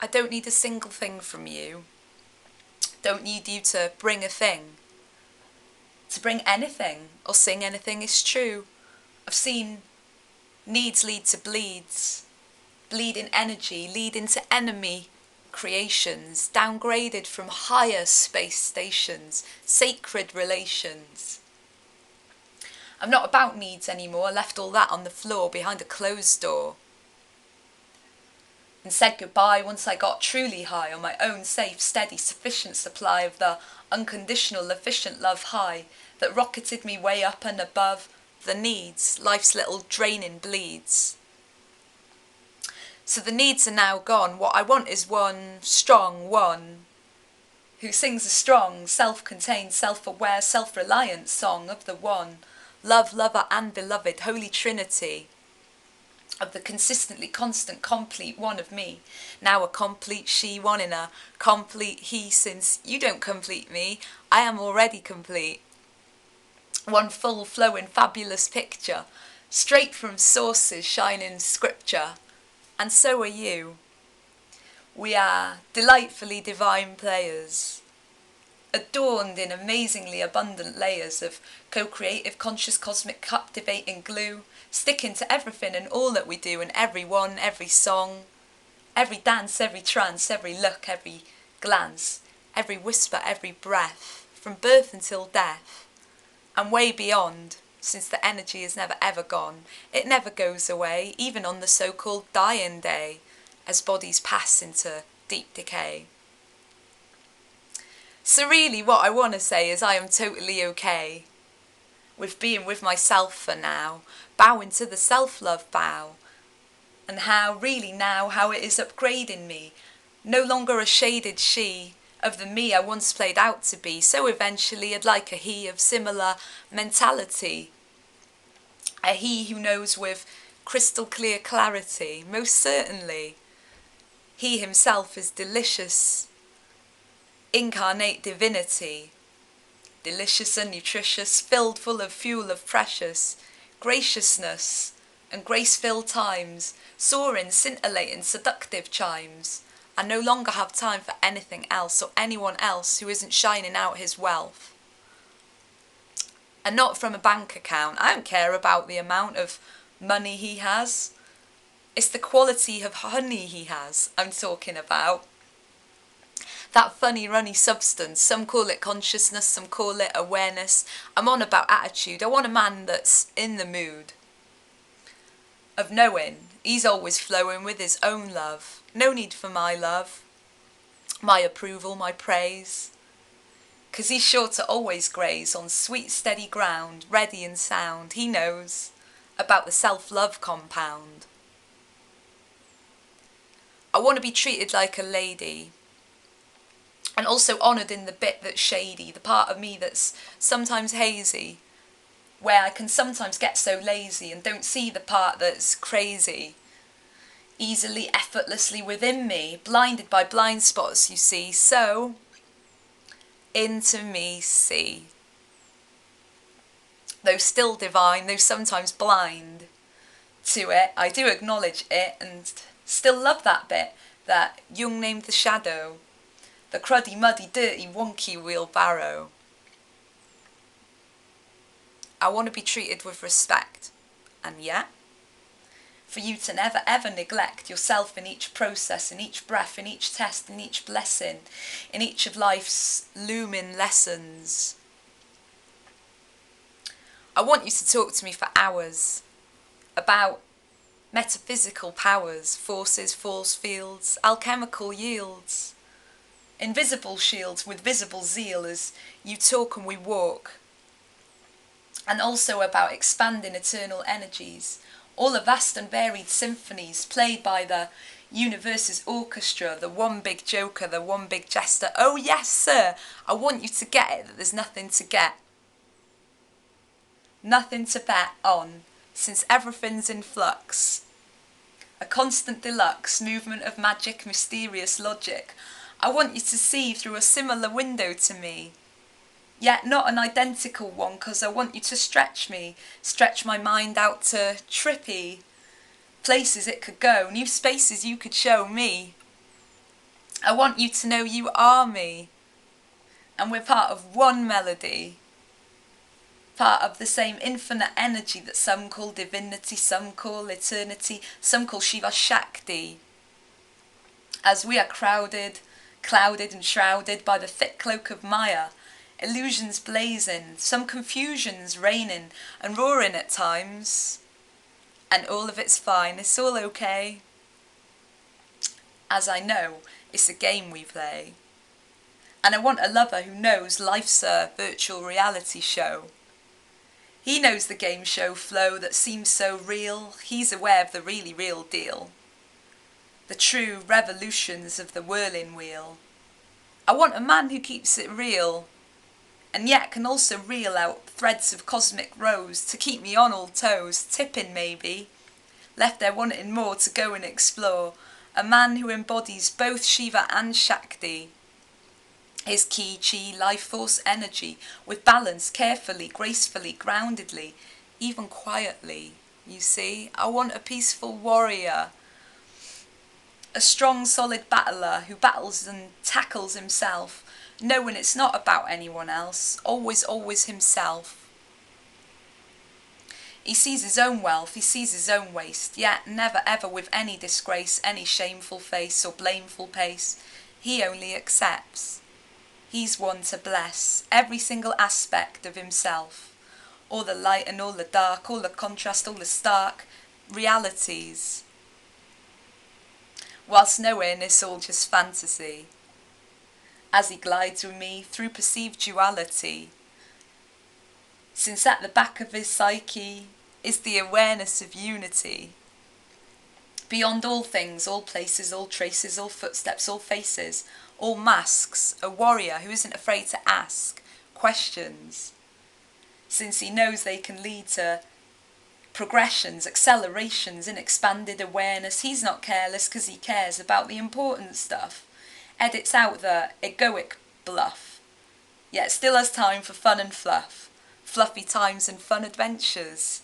I don't need a single thing from you. Don't need you to bring a thing. To bring anything or sing anything is true. I've seen needs lead to bleeds. Bleed in energy, lead into enemy creations, downgraded from higher space stations, sacred relations. I'm not about needs anymore, I left all that on the floor behind a closed door. And said goodbye once I got truly high on my own safe, steady, sufficient supply of the unconditional, efficient love high that rocketed me way up and above the needs, life's little draining bleeds. So the needs are now gone. What I want is one strong one who sings a strong, self-contained, self-aware, self-reliant song of the one, love, lover and beloved, holy trinity, of the consistently constant, complete one of me. Now a complete she, one in a complete he, since you don't complete me, I am already complete. One full, flowing, fabulous picture, straight from sources shining scripture. And so are you. We are delightfully divine players, adorned in amazingly abundant layers of co-creative, conscious, cosmic, captivating glue, sticking to everything and all that we do, and every one, every song, every dance, every trance, every look, every glance, every whisper, every breath, from birth until death, and way beyond, since the energy is never ever gone. It never goes away, even on the so-called dying day, as bodies pass into deep decay. So really what I want to say is I am totally okay with being with myself for now, bowing to the self-love bow, and how really now how it is upgrading me, no longer a shaded she of the me I once played out to be, so eventually I'd like a he of similar mentality, a he who knows with crystal clear clarity, most certainly. He himself is delicious, incarnate divinity, delicious and nutritious, filled full of fuel of precious graciousness and grace-filled times, soaring, scintillating, seductive chimes. I no longer have time for anything else or anyone else who isn't shining out his wealth. And not from a bank account. I don't care about the amount of money he has. It's the quality of honey he has I'm talking about. That funny runny substance, some call it consciousness, some call it awareness. I'm on about attitude. I want a man that's in the mood of knowing he's always flowing with his own love. No need for my love, my approval, my praise. 'Cause he's sure to always graze on sweet steady ground, ready and sound. He knows about the self-love compound. I want to be treated like a lady, and also honoured in the bit that's shady, the part of me that's sometimes hazy, where I can sometimes get so lazy and don't see the part that's crazy, easily, effortlessly within me, blinded by blind spots, you see. So, into me see. Though still divine, though sometimes blind to it, I do acknowledge it and still love that bit, that Jung named the shadow, the cruddy, muddy, dirty, wonky wheelbarrow. I want to be treated with respect, and yet, for you to never ever neglect yourself in each process, in each breath, in each test, in each blessing, in each of life's looming lessons. I want you to talk to me for hours about metaphysical powers, forces, force fields, alchemical yields, invisible shields with visible zeal as you talk and we walk, and also about expanding eternal energies, all the vast and varied symphonies played by the universe's orchestra, the one big joker, the one big jester. Oh yes, sir, I want you to get it that there's nothing to get, nothing to bet on, since everything's in flux. A constant deluxe movement of magic, mysterious logic. I want you to see through a similar window to me, yet not an identical one, 'cause I want you to stretch me, stretch my mind out to trippy places it could go, new spaces you could show me. I want you to know you are me, and we're part of one melody, part of the same infinite energy that some call divinity, some call eternity, some call Shiva Shakti. As we are crowded, clouded and shrouded by the thick cloak of Maya, illusions blazing, some confusions reigning and roaring at times, and all of it's fine, it's all okay. As I know, it's a game we play. And I want a lover who knows life's a virtual reality show. He knows the game show flow that seems so real. He's aware of the really real deal. The true revolutions of the whirling wheel. I want a man who keeps it real, and yet can also reel out threads of cosmic rose to keep me on all toes, tipping maybe, left there wanting more to go and explore. A man who embodies both Shiva and Shakti. His ki, chi, life force, energy, with balance, carefully, gracefully, groundedly, even quietly. You see, I want a peaceful warrior, a strong, solid battler who battles and tackles himself, knowing it's not about anyone else, always, always himself. He sees his own wealth, he sees his own waste, yet never ever with any disgrace, any shameful face or blameful pace. He only accepts. He's one to bless every single aspect of himself, all the light and all the dark, all the contrast, all the stark realities, whilst knowing it's all just fantasy, as he glides with me through perceived duality, since at the back of his psyche is the awareness of unity. Beyond all things, all places, all traces, all footsteps, all faces, all masks, a warrior who isn't afraid to ask questions, since he knows they can lead to progressions, accelerations in expanded awareness. He's not careless because he cares about the important stuff, edits out the egoic bluff, yet still has time for fun and fluff, fluffy times and fun adventures.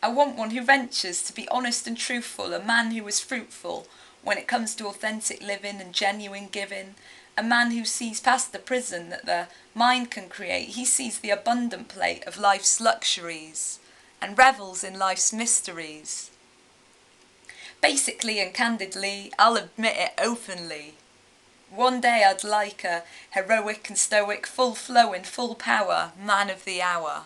I want one who ventures to be honest and truthful, a man who is fruitful when it comes to authentic living and genuine giving, a man who sees past the prison that the mind can create. He sees the abundant plate of life's luxuries and revels in life's mysteries. Basically and candidly, I'll admit it openly. One day I'd like a heroic and stoic, full-flowing, full-power man of the hour.